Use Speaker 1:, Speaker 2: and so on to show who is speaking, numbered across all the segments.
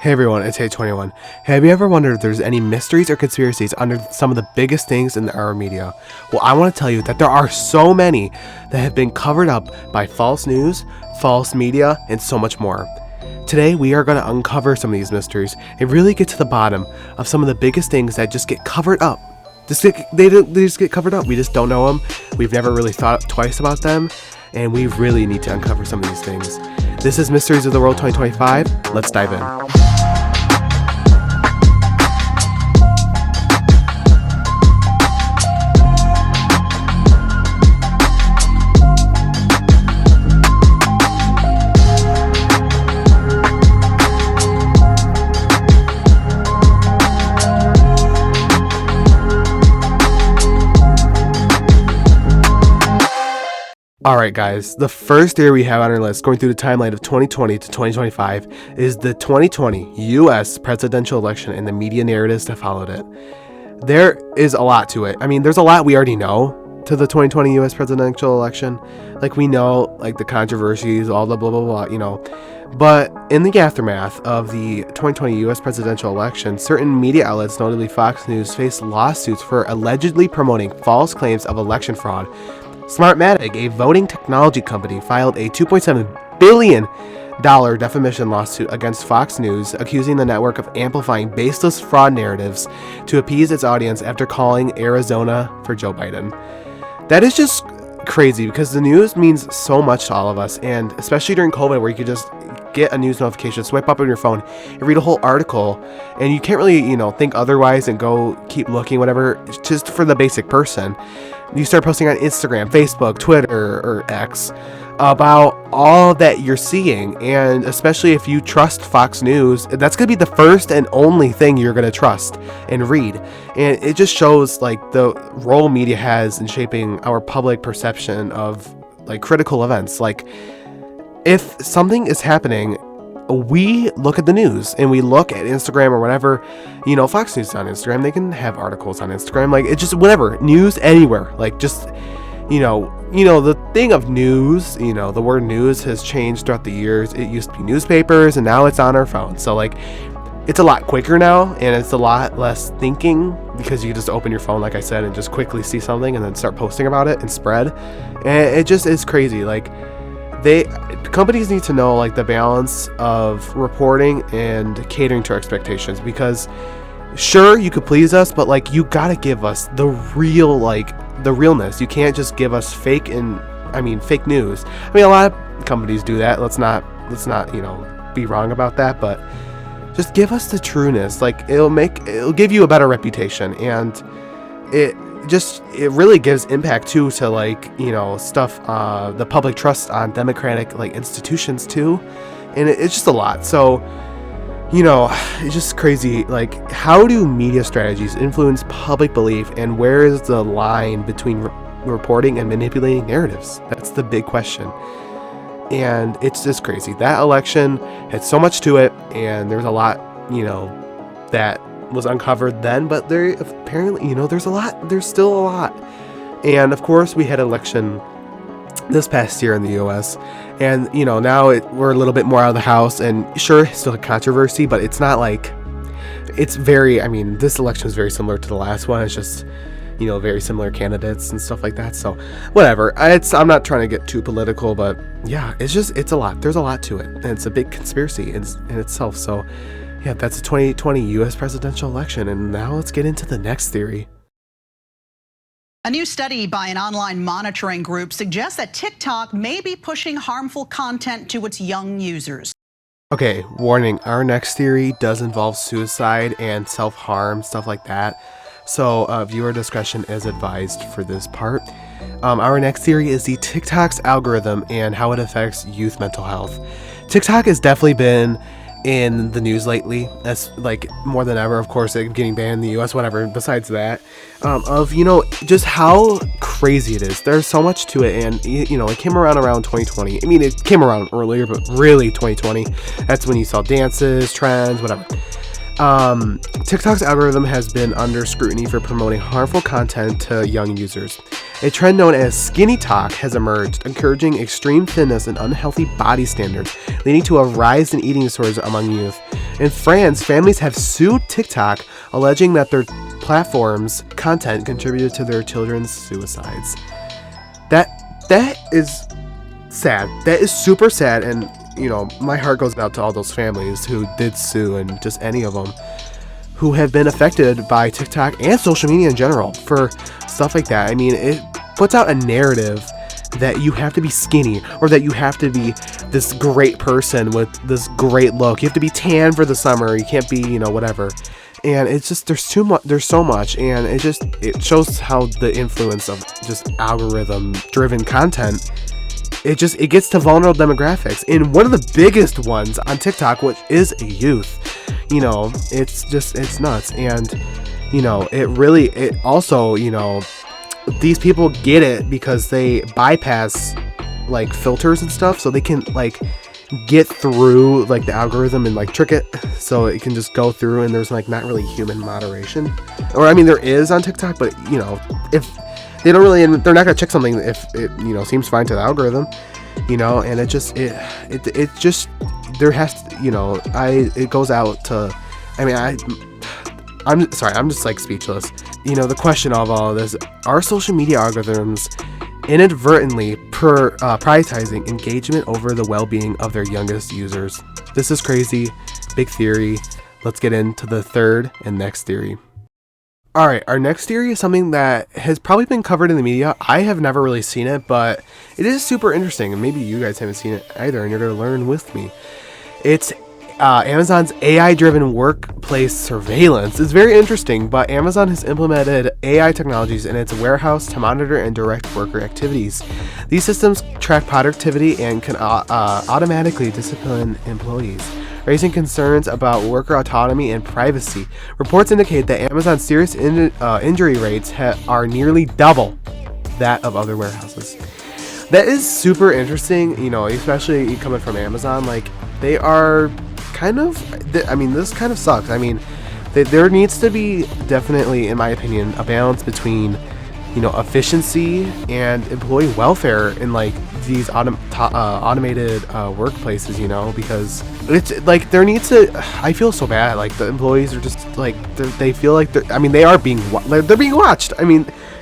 Speaker 1: Hey everyone, it's H21. Have you ever wondered if there's any mysteries or conspiracies under some of the biggest things in our media? Well, I want to tell you that there are so many that have been covered up by false news, false media, and so much more. Today, we are going to uncover some of these mysteries and really get to the bottom of some of the biggest things that just get covered up. They just get covered up. We just don't know them. We've never really thought twice about them, and we really need to uncover some of these things. This is Mysteries of the World 2025. Let's dive in. Alright guys, the first theory we have on our list going through the timeline of 2020 to 2025 is the 2020 US presidential election and the media narratives that followed it. There is a lot to it. I mean, there's a lot we already know to the 2020 US presidential election. Like, we know, like, the controversies, all the blah blah blah, you know. But in the aftermath of the 2020 US presidential election, certain media outlets, notably Fox News, faced lawsuits for allegedly promoting false claims of election fraud. Smartmatic, a voting technology company, filed a $2.7 billion defamation lawsuit against Fox News, accusing the network of amplifying baseless fraud narratives to appease its audience after calling Arizona for Joe Biden. That is just crazy because the news means so much to all of us, and especially during COVID, where you could just get a news notification, swipe up on your phone, and read a whole article, and you can't really, think otherwise and go keep looking, whatever, just for the basic person. You start posting on Instagram, Facebook, Twitter, or X about all that you're seeing, and especially if you trust Fox News, that's going to be the first and only thing you're going to trust and read. And it just shows like the role media has in shaping our public perception of like critical events. Like, if something is happening, we look at the news and we look at Instagram or whatever, Fox News is on Instagram. They can have articles on Instagram. Like, it's just whatever, news anywhere. Like, just, the thing of news, the word news has changed throughout the years. It used to be newspapers and now it's on our phone. So like, it's a lot quicker now and it's a lot less thinking because you just open your phone, like I said, and just quickly see something and then start posting about it and spread. And it just is crazy. Like, companies need to know like the balance of reporting and catering to our expectations, because sure, you could please us, but like, you gotta give us the realness. You can't just give us fake news. I mean, a lot of companies do that. Let's not be wrong about that, but just give us the trueness. Like, it'll give you a better reputation, and it really gives impact too to stuff the public trust on democratic institutions too, and it's just a lot. So it's just crazy. Like, how do media strategies influence public belief, and where is the line between reporting and manipulating narratives? That's the big question, and it's just crazy. That election had so much to it, and there's a lot that was uncovered then, but there apparently there's still a lot. And of course, we had an election this past year in the US, and now we're a little bit more out of the house, and sure, still a controversy, but it's not like it's very, this election is very similar to the last one. It's just very similar candidates and stuff like that. So whatever, I'm not trying to get too political, but yeah, it's a lot. There's a lot to it, and it's a big conspiracy in itself. So yeah, that's the 2020 U.S. presidential election, and now let's get into the next theory.
Speaker 2: A new study by an online monitoring group suggests that TikTok may be pushing harmful content to its young users.
Speaker 1: Okay, warning, our next theory does involve suicide and self-harm, stuff like that. So viewer discretion is advised for this part. Our next theory is the TikTok's algorithm and how it affects youth mental health. TikTok has definitely been in the news lately, as like more than ever, of course, like getting banned in the US, whatever. Besides that, of just how crazy it is. There's so much to it, and it came around 2020. I mean, it came around earlier, but really 2020. That's when you saw dances, trends, whatever. TikTok's algorithm has been under scrutiny for promoting harmful content to young users. A trend known as SkinnyTok has emerged, encouraging extreme thinness and unhealthy body standards, leading to a rise in eating disorders among youth. In France, families have sued TikTok, alleging that their platform's content contributed to their children's suicides. That is sad. That is super sad, and my heart goes out to all those families who did sue, and just any of them who have been affected by TikTok and social media in general for stuff like that. I mean, it puts out a narrative that you have to be skinny, or that you have to be this great person with this great look. You have to be tan for the summer. You can't be, whatever. And it's just, there's so much, and it shows how the influence of just algorithm driven content, it gets to vulnerable demographics. And one of the biggest ones on TikTok, which is youth, it's nuts. And, it also, these people get it because they bypass like filters and stuff, so they can like get through like the algorithm and like trick it so it can just go through, and there's like not really human moderation. Or I mean, there is on TikTok, but if they don't really, they're not gonna check something if it seems fine to the algorithm, and it just there has to, it goes out to, I'm sorry, I'm just like speechless. The question of all of this: are social media algorithms inadvertently prioritizing engagement over the well-being of their youngest users? This is crazy. Big theory. Let's get into the third and next theory. All right, our next theory is something that has probably been covered in the media. I have never really seen it, but it is super interesting, and maybe you guys haven't seen it either, and you're going to learn with me. It's Amazon's AI-driven workplace surveillance. It's very interesting, but Amazon has implemented AI technologies in its warehouse to monitor and direct worker activities. These systems track productivity and can automatically discipline employees, raising concerns about worker autonomy and privacy. Reports indicate that Amazon's serious injury rates are nearly double that of other warehouses. That is super interesting, especially coming from Amazon. Like, they are kind of, this kind of sucks. There needs to be definitely, in my opinion, a balance between, efficiency and employee welfare in like these automated workplaces, because it's like there needs to, I feel so bad. Like, the employees are just like, they feel like they're being watched.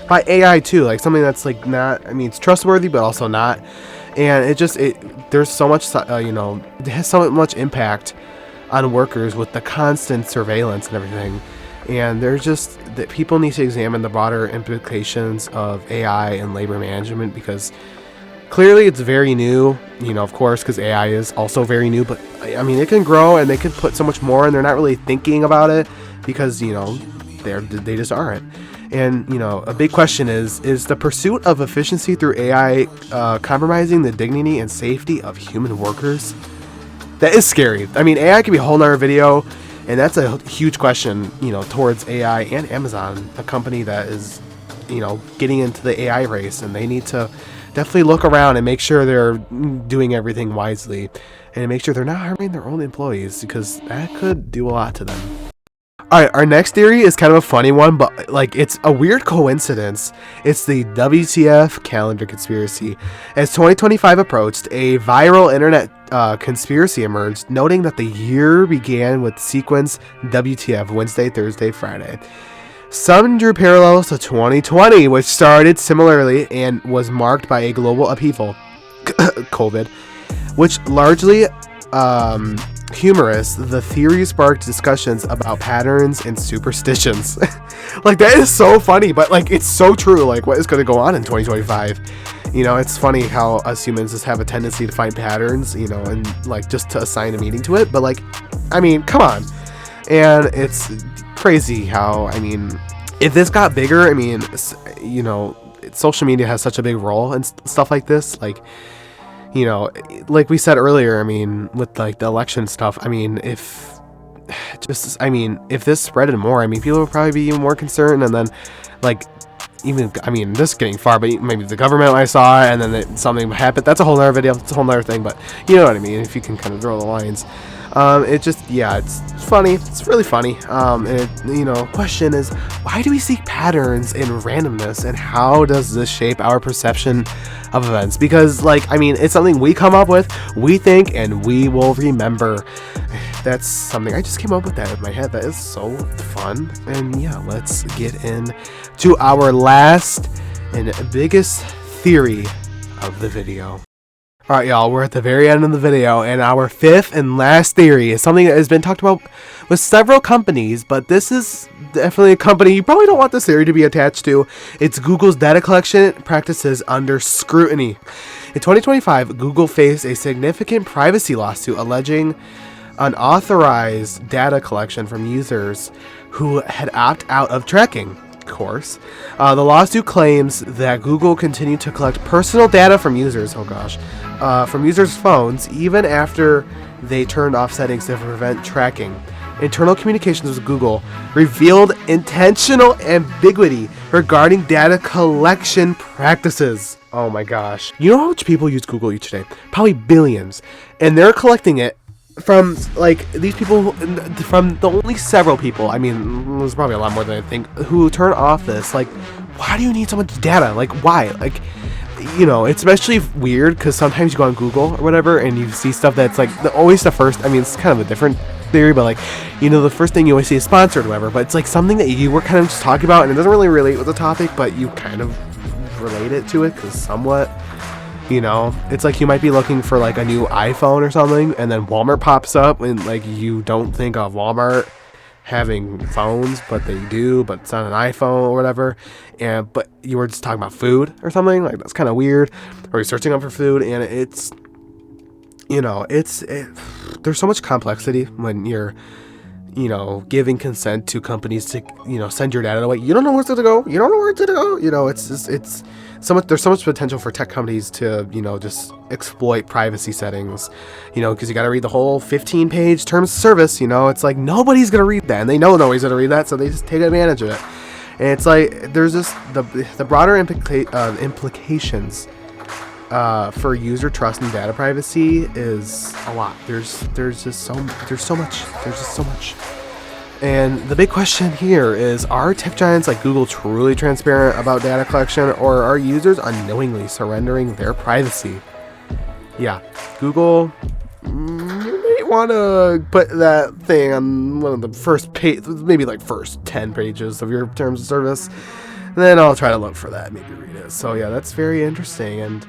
Speaker 1: By AI too, like something that's like not, it's trustworthy, but also not. And there's so much, it has so much impact on workers with the constant surveillance and everything. And there's just that people need to examine the broader implications of AI and labor management, because clearly it's very new, of course, because AI is also very new, but it can grow, and they can put so much more, and they're not really thinking about it because, they just aren't. And, a big question is the pursuit of efficiency through AI compromising the dignity and safety of human workers? That is scary. AI could be a whole nother video, and that's a huge question, towards AI and Amazon, a company that is, getting into the AI race, and they need to definitely look around and make sure they're doing everything wisely, and make sure they're not harming their own employees, because that could do a lot to them. Alright, our next theory is kind of a funny one, but like it's a weird coincidence. It's the WTF Calendar Conspiracy. As 2025 approached, a viral internet conspiracy emerged, noting that the year began with sequence WTF, Wednesday, Thursday, Friday. Some drew parallels to 2020, which started similarly and was marked by a global upheaval, COVID, which largely humorous. The theory sparked discussions about patterns and superstitions. Like, that is so funny, but like it's so true. Like, what is going to go on in 2025? It's funny how us humans just have a tendency to find patterns, and like just to assign a meaning to it. But like, come on. And it's crazy how, if this got bigger, social media has such a big role and stuff like this. Like, like we said earlier, with like the election stuff, if this spreaded more, people would probably be even more concerned. And then like, even, this is getting far, but maybe the government I saw, and then something happened. That's a whole nother video. It's a whole nother thing, but you know what I mean, if you can kind of draw the lines. It's funny. It's really funny. Question is, why do we seek patterns in randomness, and how does this shape our perception of events? Because it's something we come up with, we think, and we will remember. that's something I just came up with that in my head. That is so fun. And yeah, let's get in to our last and biggest theory of the video. Alright, y'all, we're at the very end of the video, and our fifth and last theory is something that has been talked about with several companies, but this is definitely a company you probably don't want this theory to be attached to. It's Google's data collection practices under scrutiny. In 2025, Google faced a significant privacy lawsuit alleging unauthorized data collection from users who had opted out of tracking. Course. The lawsuit claims that Google continued to collect personal data from users, from users' phones even after they turned off settings to prevent tracking. Internal communications with Google revealed intentional ambiguity regarding data collection practices. Oh my gosh. You know how much people use Google each day? Probably billions. And they're collecting it from like these people, from the only several people, I mean there's probably a lot more than I think, who turn off this. Like, why do you need so much data? Like, why? Like, you know, it's especially weird because sometimes you go on Google or whatever and you see stuff that's like always the first, I mean it's kind of a different theory, but like, you know, the first thing you always see is sponsored or whatever, but it's like something that you were kind of just talking about and it doesn't really relate with the topic, but you kind of relate it to it because somewhat. You know, it's like you might be looking for like a new iPhone or something, and then Walmart pops up, and like you don't think of Walmart having phones, but they do, but it's not an iPhone or whatever. And but you were just talking about food or something, like that's kind of weird. Or you're searching up for food, and it's, you know, there's so much complexity when you're, you know, giving consent to companies to, you know, send your data away. You don't know where it's gonna go. You don't know where it's gonna go. You know, it's just, it's so much. There's so much potential for tech companies to, you know, just exploit privacy settings. You know, because you got to read the whole 15-page terms of service. You know, it's like nobody's gonna read that, and they know nobody's gonna read that, so they just take advantage of it. And it's like there's just the broader implications for user trust and data privacy is a lot. There's so much. And the big question here is, are tech giants like Google truly transparent about data collection, or are users unknowingly surrendering their privacy? Yeah, Google, you may want to put that thing on one of the first page, maybe like first 10 pages of your terms of service. And then I'll try to look for that, maybe read it. So yeah, that's very interesting. And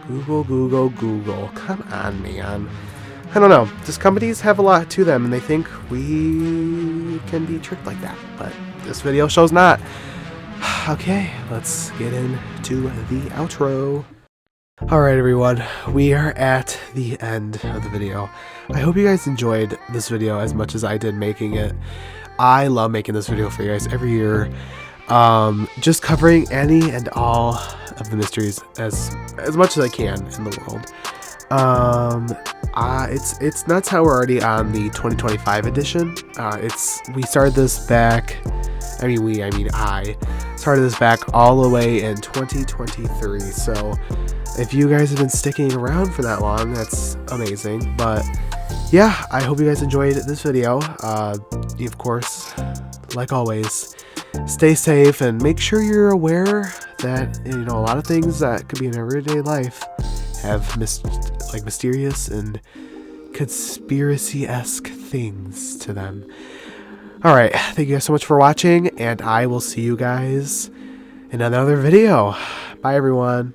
Speaker 1: Google, come on, man. I don't know, just companies have a lot to them and they think we can be tricked like that, but this video shows not. Okay, let's get into the outro. Alright everyone, we are at the end of the video. I hope you guys enjoyed this video as much as I did making it. I love making this video for you guys every year. Just covering any and all of the mysteries as much as I can in the world. It's nuts how we're already on the 2025 edition. We started this back, I started this back all the way in 2023, so if you guys have been sticking around for that long, that's amazing. But yeah, I hope you guys enjoyed this video. Of course, like always, stay safe and make sure you're aware that, you know, a lot of things that could be in everyday life have mysterious and conspiracy-esque things to them. Alright, thank you guys so much for watching, and I will see you guys in another video. Bye everyone.